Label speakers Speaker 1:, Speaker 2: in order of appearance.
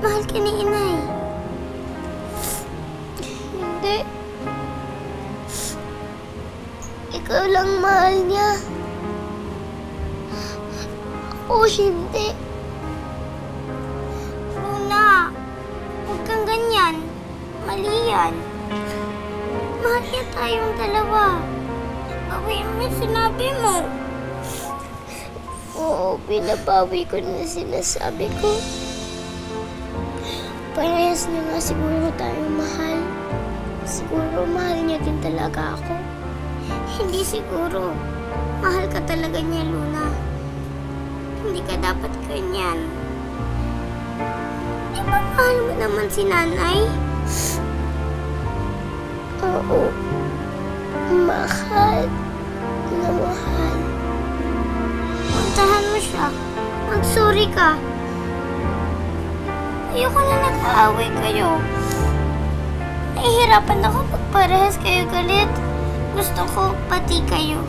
Speaker 1: Mahal ka ni inay. Hindi. Ikaw lang mahal niya. Ako hindi. Luna, huwag kang ganyan. Mali yan. Mahal niya tayong dalawa. Bawiin mo yung sinabi mo. Oo, binabawi ko na sinasabi ko. Parehas na nga siguro tayong mahal. Siguro mahal niya din talaga ako. Hindi siguro. Mahal ka talaga niya, Luna. Hindi ka dapat ganyan. Di ba mahal mo naman si nanay? Oo. Mahal na mahal. Puntahan mo siya. Mag-sorry ka. Ayoko na nag-aaway kayo. Nahihirapan ako pag parehas kayo galit. Gusto ko pati kayo.